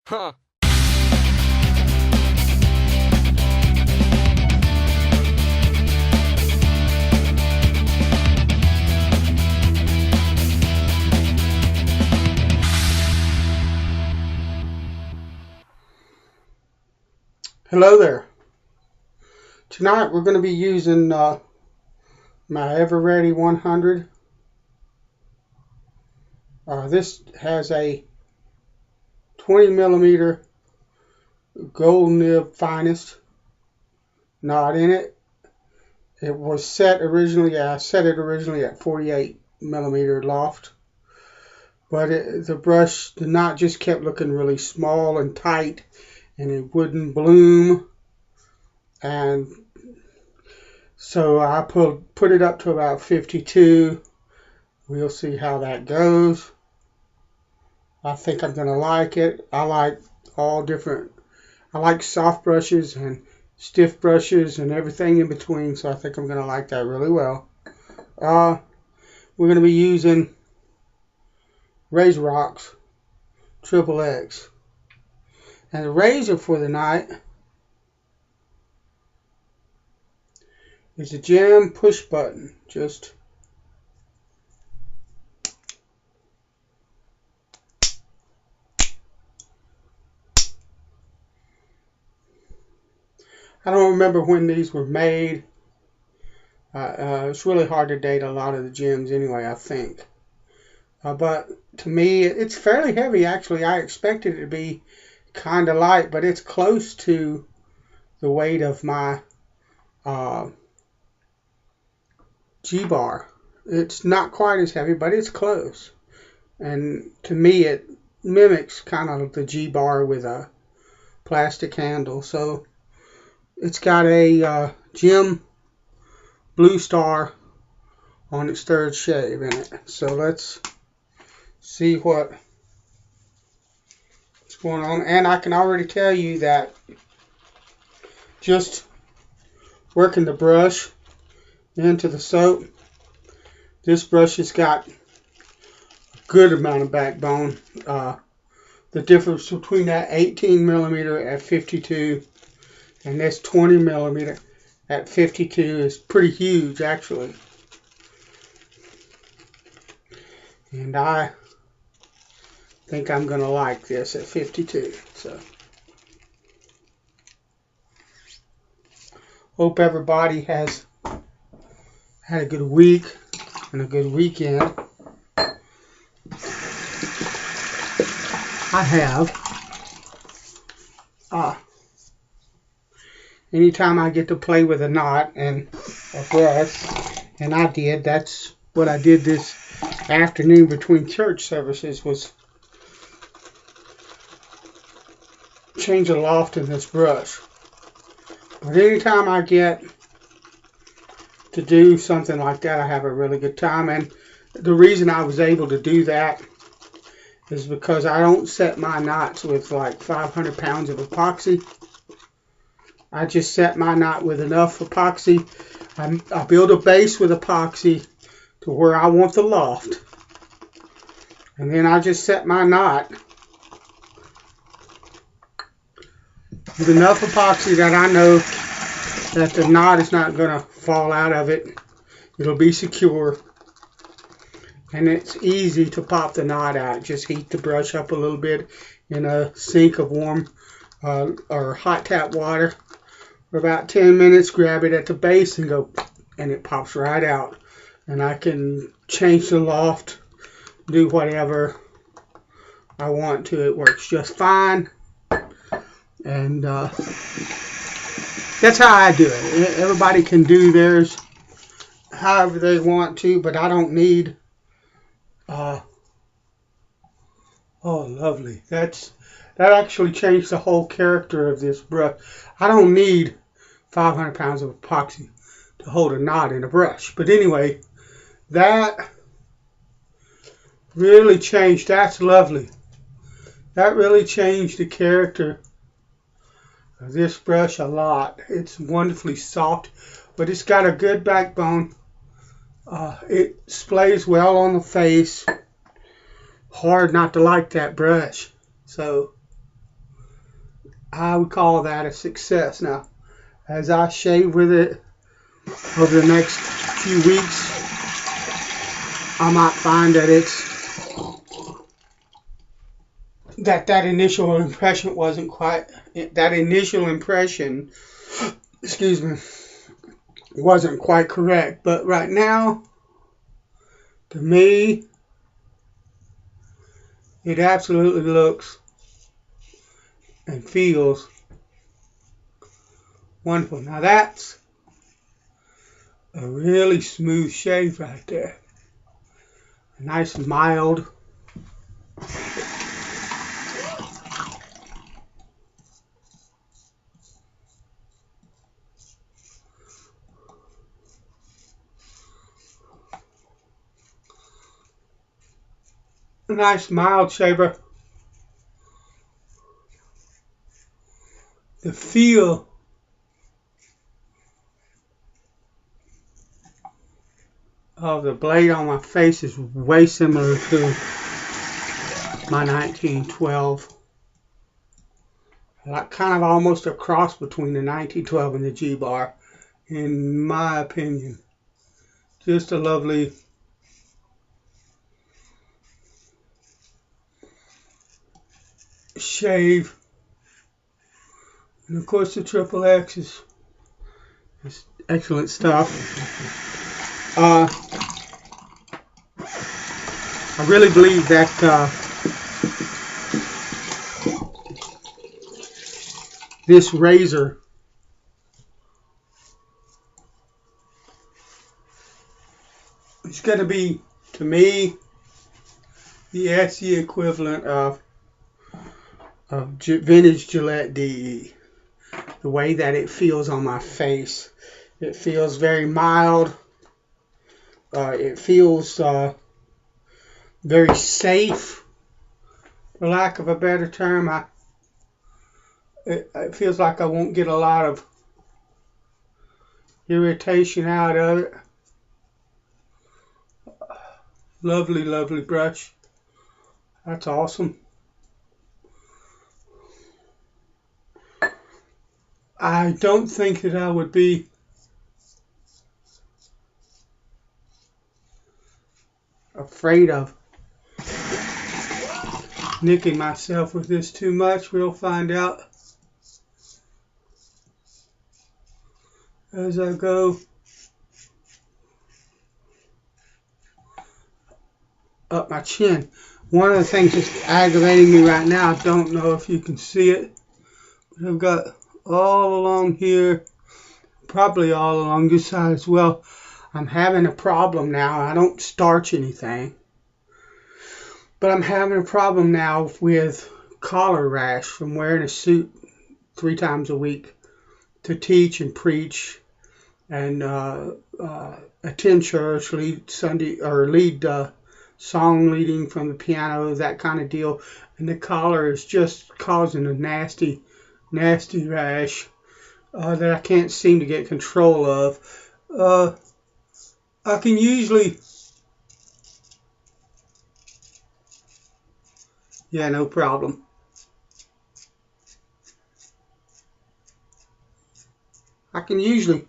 Huh. Hello there. Tonight we're going to be using my Ever-Ready 100. This has a 20 millimeter gold nib finest knot in it. It was set originally, I set it originally at 48 millimeter loft, but the brush, the knot just kept looking really small and tight, and it wouldn't bloom. And so I put it up to about 52. We'll see how that goes. I think I'm going to like it. I like all different, I like soft brushes and stiff brushes and everything in between, so I think I'm going to like that really well. We're going to be using Razor Rocks XXX. And the razor for the night is a Gem Pushbutton. I don't remember when these were made. It's really hard to date a lot of the gems anyway, I think. But to me, it's fairly heavy, actually. I expected it to be kind of light, but it's close to the weight of my G-bar. It's not quite as heavy, but it's close. And to me, it mimics kind of the G-bar with a plastic handle. So it's got a Gem Blue Star on its third shave in it. So let's see what's going on. And I can already tell you that just working the brush into the soap, this brush has got a good amount of backbone. The difference between that 18 millimeter at 52 and this 20 millimeter at 52 is pretty huge, actually. And I think I'm going to like this at 52. So hope everybody has had a good week and a good weekend. I have. Anytime I get to play with a knot and a brush, and I did, that's what I did this afternoon between church services, was change the loft in this brush. But anytime I get to do something like that, I have a really good time. And the reason I was able to do that is because I don't set my knots with like 500 pounds of epoxy. I just set my knot with enough epoxy. I build a base with epoxy to where I want the loft. And then I just set my knot with enough epoxy that I know that the knot is not going to fall out of it. It'll be secure. And it's easy to pop the knot out. Just heat the brush up a little bit in a sink of warm or hot tap water for about 10 minutes. Grab it at the base and go, and it pops right out. And I can change the loft, do whatever I want to. It works just fine. And that's how I do it. Everybody can do theirs however they want to, but I don't need oh, lovely. That actually changed the whole character of this brush. I don't need 500 pounds of epoxy to hold a knot in a brush. But anyway, that really changed. That's lovely. That really changed the character of this brush a lot. It's wonderfully soft, but it's got a good backbone. It sprays well on the face. Hard not to like that brush. So I would call that a success. Now, as I shave with it over the next few weeks, I might find that that initial impression wasn't quite, that initial impression, excuse me, wasn't quite correct. But right now, to me, it absolutely looks and feels wonderful. Now that's a really smooth shave right there. A nice mild. A nice mild shaver. The feel of the blade on my face is way similar to my 1912. Like kind of almost a cross between the 1912 and the G-Bar, in my opinion. Just a lovely shave. And of course the Triple X is excellent stuff. I really believe that this razor is going to be, to me, the SE equivalent of vintage Gillette DE. The way that it feels on my face. It feels very mild. It feels very safe, for lack of a better term. It feels like I won't get a lot of irritation out of it. Lovely, lovely brush. That's awesome. I don't think that I would be afraid of nicking myself with this too much. We'll find out as I go up my chin. One of the things that's aggravating me right now, I don't know if you can see it, but I've got all along here, probably all along this side as well. I'm having a problem now. I don't starch anything, but I'm having a problem now with collar rash from wearing a suit 3 times a week to teach and preach and attend church, lead Sunday or lead song leading from the piano, that kind of deal. And the collar is just causing a nasty rash that I can't seem to get control of. I can usually, yeah, no problem. I can usually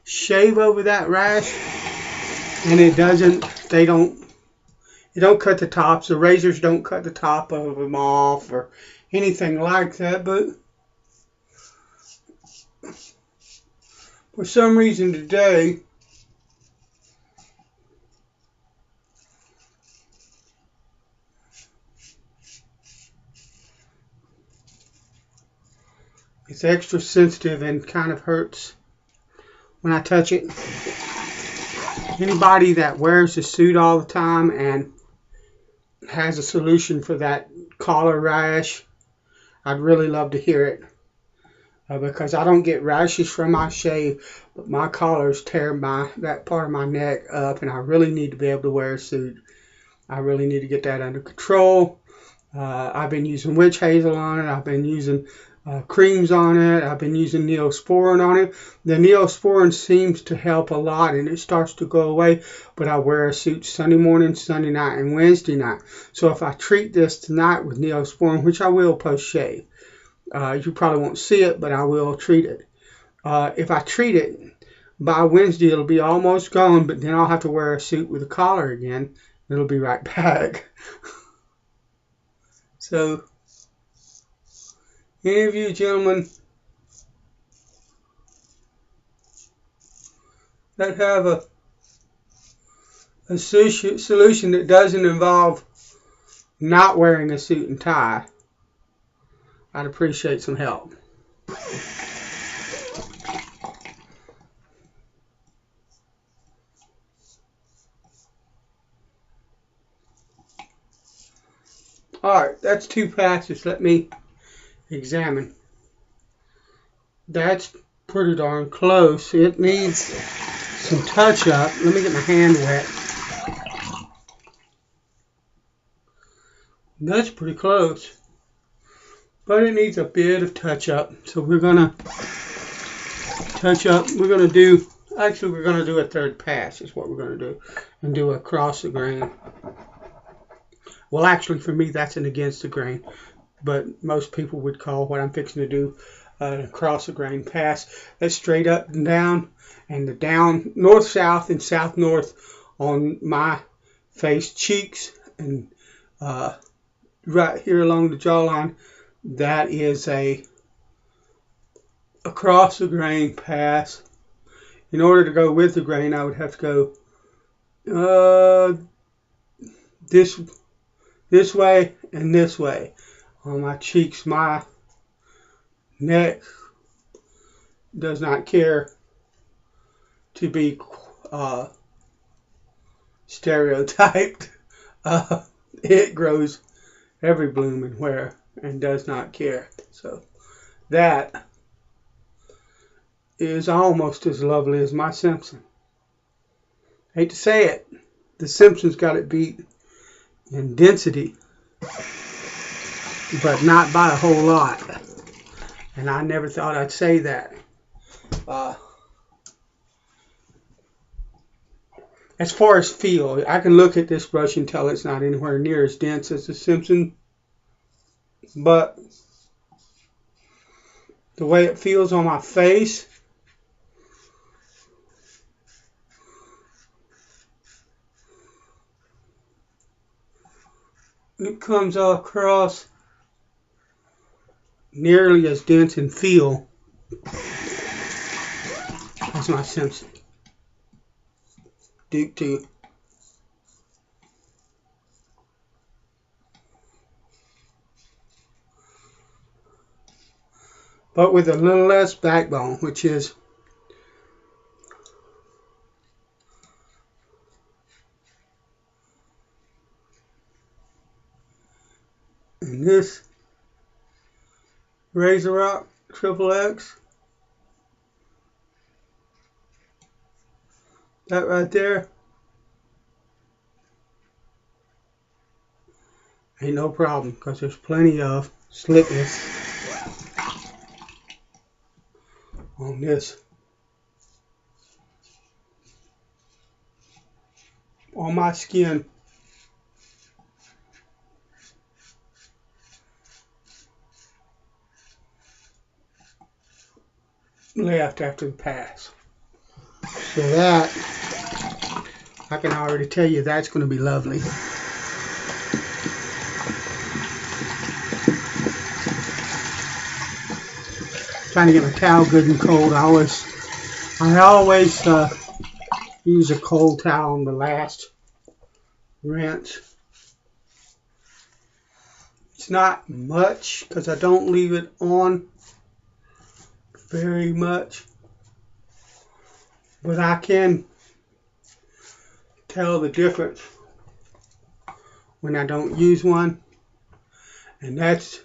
shave over that rash, and it don't cut the tops. The razors don't cut the top of them off or anything like that, but for some reason today, it's extra sensitive and kind of hurts when I touch it. Anybody that wears a suit all the time and has a solution for that collar rash, I'd really love to hear it. Because I don't get rashes from my shave, but my collars tear that part of my neck up, and I really need to be able to wear a suit. I really need to get that under control. I've been using witch hazel on it. I've been using creams on it. I've been using Neosporin on it. The Neosporin seems to help a lot, and it starts to go away, but I wear a suit Sunday morning, Sunday night, and Wednesday night. So if I treat this tonight with Neosporin, which I will post-shave, You probably won't see it, but I will treat it. If I treat it by Wednesday, it'll be almost gone, but then I'll have to wear a suit with a collar again. It'll be right back. So, any of you gentlemen that have a solution that doesn't involve not wearing a suit and tie, I'd appreciate some help. Alright, that's 2 passes. Let me examine. That's pretty darn close. It needs some touch up. Let me get my hand wet. That's pretty close. But it needs a bit of touch up. So we're going to touch up. We're going to do a 3rd pass is what we're going to do. And do across the grain. Well, actually, for me, that's an against the grain. But most people would call what I'm fixing to do an across the grain pass. That's straight up and down. And the down, north-south and south-north on my face, cheeks, and right here along the jawline. That is a across the grain pass. In order to go with the grain, I would have to go this way and this way. On my cheeks, my neck does not care to be stereotyped. It grows every bloom and where and does not care. So that is almost as lovely as my Simpson. Hate to say it, the Simpsons got it beat in density, but not by a whole lot. And I never thought I'd say that. As far as feel, I can look at this brush and tell it's not anywhere near as dense as the Simpson. But the way it feels on my face, it comes across nearly as dense in feel as my Simpson. Duke 2. But with a little less backbone, which is in this Razor Rock XXX. That right there ain't no problem because there's plenty of slickness on this. On my skin. Left after the pass. So that, I can already tell you that's going to be lovely. Trying to get my towel good and cold. I always use a cold towel on the last rinse. It's not much because I don't leave it on very much, but I can tell the difference when I don't use one, and that's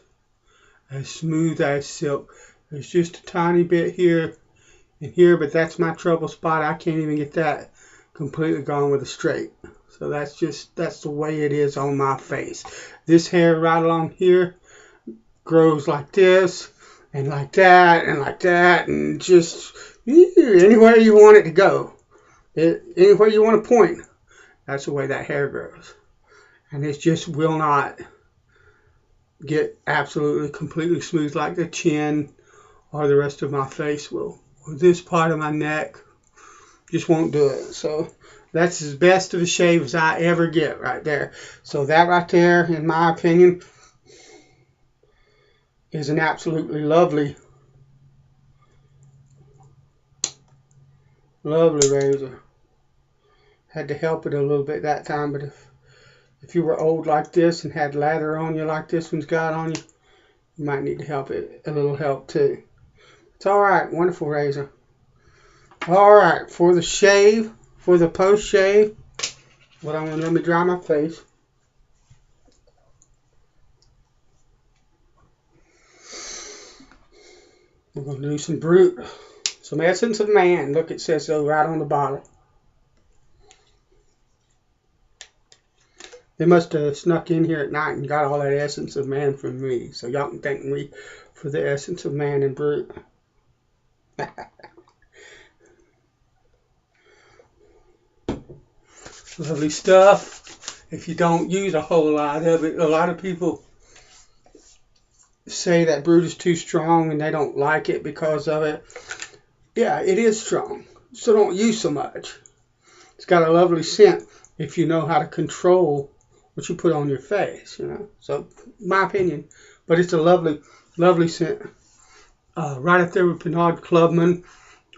as smooth as silk. There's just a tiny bit here and here, but that's my trouble spot. I can't even get that completely gone with a straight. So that's the way it is on my face. This hair right along here grows like this and like that and like that, and just anywhere you want it to go, anywhere you want to point, that's the way that hair grows. And it just will not get absolutely completely smooth like the chin or the rest of my face will. Or this part of my neck just won't do it. So that's as best of a shave as I ever get right there. So that right there, in my opinion, is an absolutely lovely razor. Had to help it a little bit that time, but if you were old like this and had lather on you like this one's got on you, you might need to help it a little help too. It's alright, wonderful razor. Alright, for the shave, for the post shave, what I'm gonna let me dry my face. We're gonna do some Brut, some Essence of Man. Look, it says so right on the bottle. They must have snuck in here at night and got all that Essence of Man from me. So y'all can thank me for the Essence of Man and Brut. Lovely stuff. If you don't use a whole lot of it, a lot of people say that Brut is too strong and they don't like it because of it. Yeah, it is strong. So don't use so much. It's got a lovely scent if you know how to control what you put on your face, you know. So, my opinion. But it's a lovely, lovely scent. Right up there with Pinard Clubman,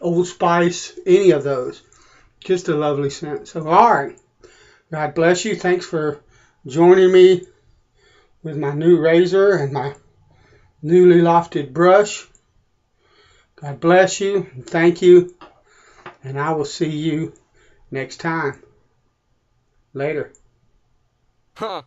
Old Spice, any of those. Just a lovely scent. So, alright. God bless you. Thanks for joining me with my new razor and my newly lofted brush. God bless you. And thank you. And I will see you next time. Later. Huh.